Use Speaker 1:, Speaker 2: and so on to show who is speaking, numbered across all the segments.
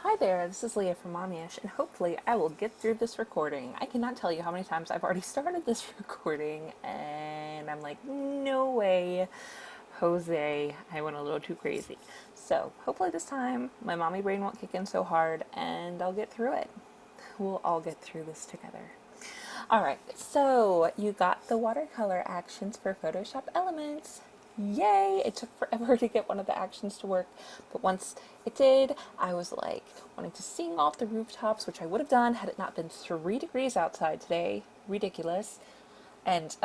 Speaker 1: Hi there, this is Leah from Mommyish, and hopefully I will get through this recording. I cannot tell you how many times I've already started this recording, and I'm like, no way, Jose, I went a little too crazy. So hopefully this time my mommy brain won't kick in so hard, and I'll get through it. We'll all get through this together. Alright, so you got the watercolor actions for Photoshop Elements. Yay! It took forever to get one of the actions to work, but once it did, I was like wanting to sing off the rooftops, which I would have done had it not been 3 degrees outside today. Ridiculous. And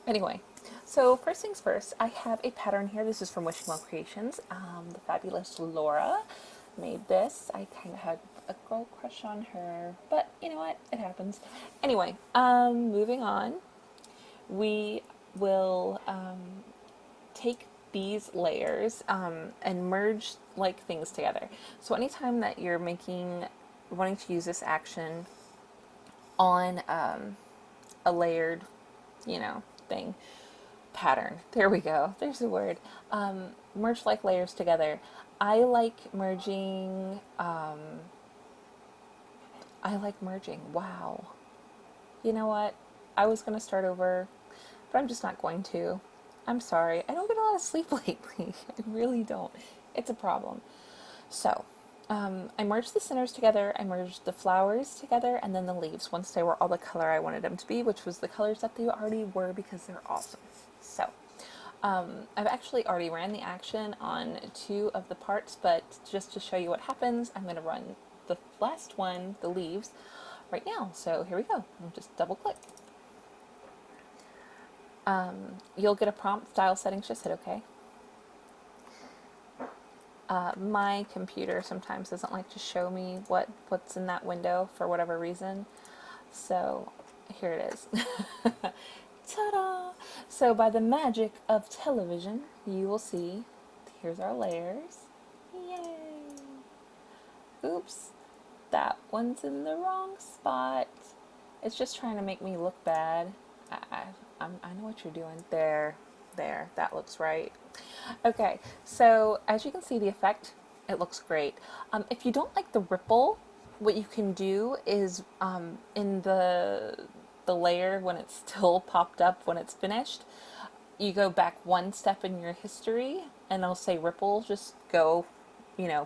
Speaker 1: anyway, so first things first, I have a pattern here. This is from Wishing Well Creations. The fabulous Laura made this. I kind of had a girl crush on her, but you know what? It happens. Anyway, moving on, we will take these layers and merge like things together. So anytime that you're wanting to use this action on a layered, thing, pattern. There we go. There's the word. Merge like layers together. I like merging. Wow. You know what? I was going to start over, but I'm just not going to. I'm sorry. I don't get a lot of sleep lately. I really don't. It's a problem. So, I merged the centers together, I merged the flowers together, and then the leaves once they were all the color I wanted them to be, which was the colors that they already were because they're awesome. So, I've actually already ran the action on 2 of the parts, but just to show you what happens, I'm going to run the last one, the leaves, right now. So here we go. I'll just double click. You'll get a prompt, style settings, just hit OK. My computer sometimes doesn't like to show me what's in that window for whatever reason. So here it is. Ta-da! So by the magic of television, you will see, here's our layers. Yay! Oops, that one's in the wrong spot. It's just trying to make me look bad. I know what you're doing. There, that looks right. Okay, so as you can see the effect, it looks great. If you don't like the ripple, what you can do is in the layer when it's still popped up when it's finished, you go back 1 step in your history and it'll say ripple, just go,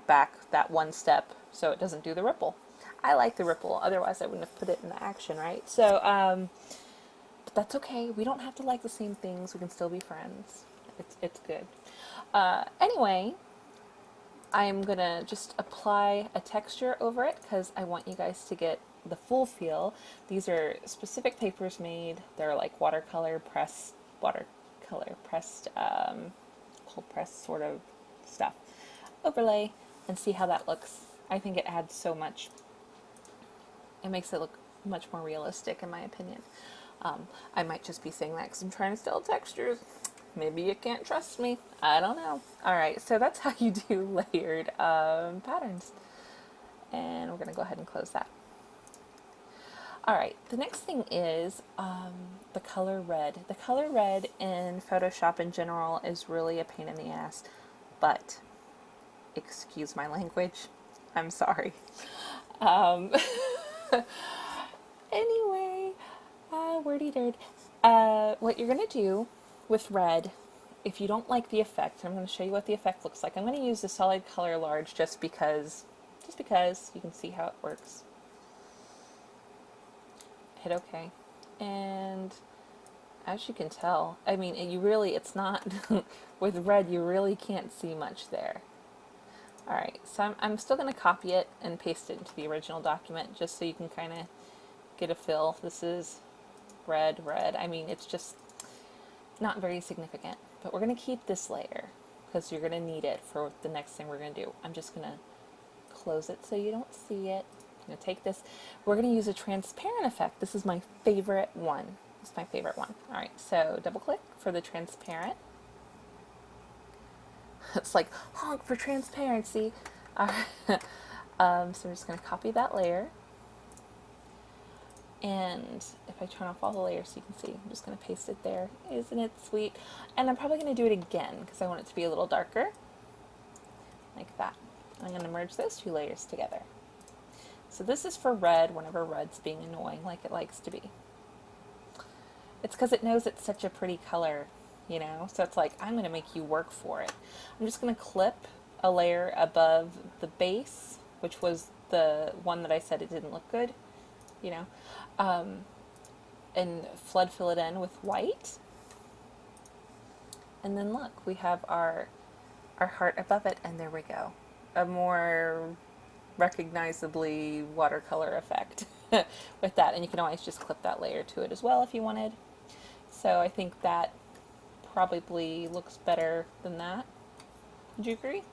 Speaker 1: back that 1 step so it doesn't do the ripple. I like the ripple, otherwise I wouldn't have put it in the action, right? So, but that's okay. We don't have to like the same things. We can still be friends. It's good. Anyway, I'm gonna just apply a texture over it because I want you guys to get the full feel. These are specific papers made. They're like watercolor pressed, cold pressed sort of stuff. Overlay and see how that looks. I think it adds so much. It makes it look much more realistic in my opinion. I might just be saying that because I'm trying to sell textures. Maybe you can't trust me. I don't know. Alright, so that's how you do layered patterns. And we're going to go ahead and close that. Alright, the next thing is the color red. The color red in Photoshop in general is really a pain in the ass, but excuse my language. I'm sorry. Anyway, wordy dirt. What you're going to do with red, if you don't like the effect, I'm going to show you what the effect looks like. I'm going to use the solid color large just because you can see how it works. Hit OK. And as you can tell, I mean, it's not, with red, you really can't see much there. Alright, so I'm still going to copy it and paste it into the original document just so you can kind of get a feel. This is red. I mean, it's just not very significant, but we're going to keep this layer because you're going to need it for the next thing we're going to do. I'm just going to close it so you don't see it. I'm going to take this. We're going to use a transparent effect. This is my favorite one. Alright, so double click for the transparent. It's like honk for transparency. So I'm just going to copy that layer. And if I turn off all the layers so you can see, I'm just going to paste it there. Isn't it sweet? And I'm probably going to do it again because I want it to be a little darker. Like that. I'm going to merge those two layers together. So this is for red whenever red's being annoying like it likes to be. It's because it knows it's such a pretty color, you know? So it's like, I'm going to make you work for it. I'm just going to clip a layer above the base, which was the one that I said it didn't look good, you know? And flood fill it in with white. And then look, we have our heart above it, and there we go. A more recognizably watercolor effect with that. And you can always just clip that layer to it as well if you wanted. So I think that probably looks better than that. Would you agree? You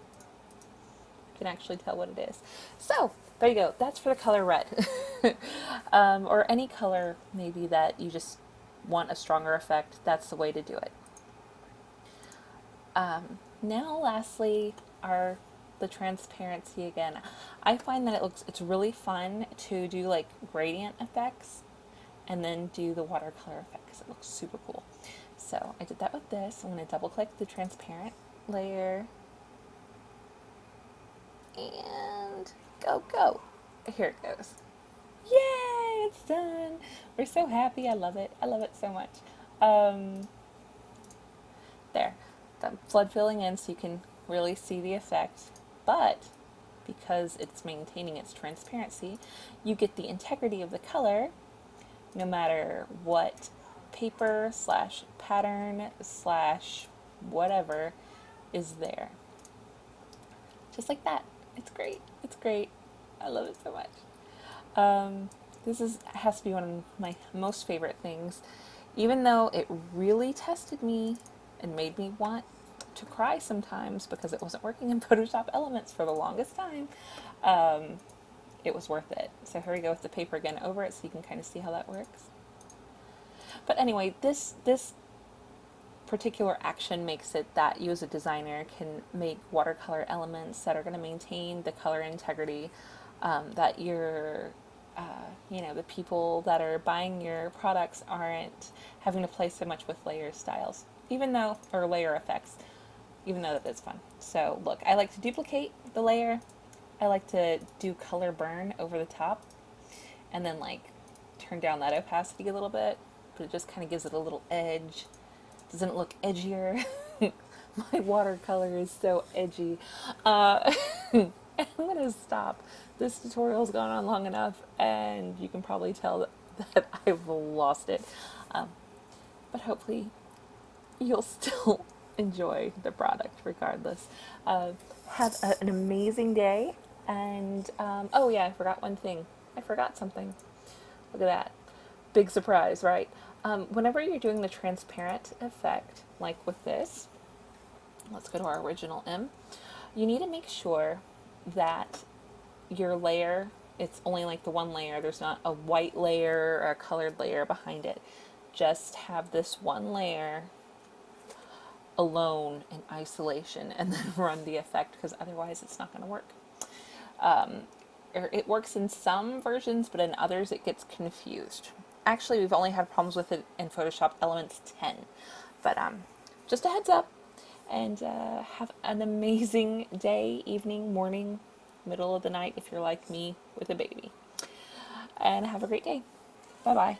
Speaker 1: can actually tell what it is. So there you go. That's for the color red. Or any color maybe that you just want a stronger effect. That's the way to do it. Now lastly are the transparency again. I find that it's really fun to do like gradient effects and then do the watercolor effect because it looks super cool. So I did that with this. I'm going to double click the transparent layer and go. Here it goes. Yay, it's done. We're so happy. I love it. I love it so much. There. The flood filling in so you can really see the effect. But because it's maintaining its transparency, you get the integrity of the color no matter what paper slash pattern slash whatever is there. Just like that. It's great. It's great. I love it so much. This has to be one of my most favorite things. Even though it really tested me and made me want to cry sometimes because it wasn't working in Photoshop Elements for the longest time, it was worth it. So here we go with the paper again over it so you can kind of see how that works. But anyway, this particular action makes it that you as a designer can make watercolor elements that are going to maintain the color integrity that your the people that are buying your products aren't having to play so much with layer styles, or layer effects, even though that is fun. So look, I like to duplicate the layer. I like to do color burn over the top and then like turn down that opacity a little bit, but it just kind of gives it a little edge. Doesn't it look edgier? My watercolor is so edgy. I'm going to stop. This tutorial's gone on long enough, and you can probably tell that I've lost it. But hopefully you'll still enjoy the product regardless. Have an amazing day. And, oh yeah, I forgot one thing. I forgot something. Look at that. Big surprise, right? Whenever you're doing the transparent effect, like with this, let's go to our original M, you need to make sure that your layer, it's only like the one layer, there's not a white layer or a colored layer behind it. Just have this one layer alone in isolation and then run the effect, because otherwise it's not going to work. It works in some versions, but in others it gets confused. Actually, we've only had problems with it in Photoshop Elements 10. But just a heads up, and have an amazing day, evening, morning, middle of the night if you're like me with a baby. And have a great day. Bye-bye.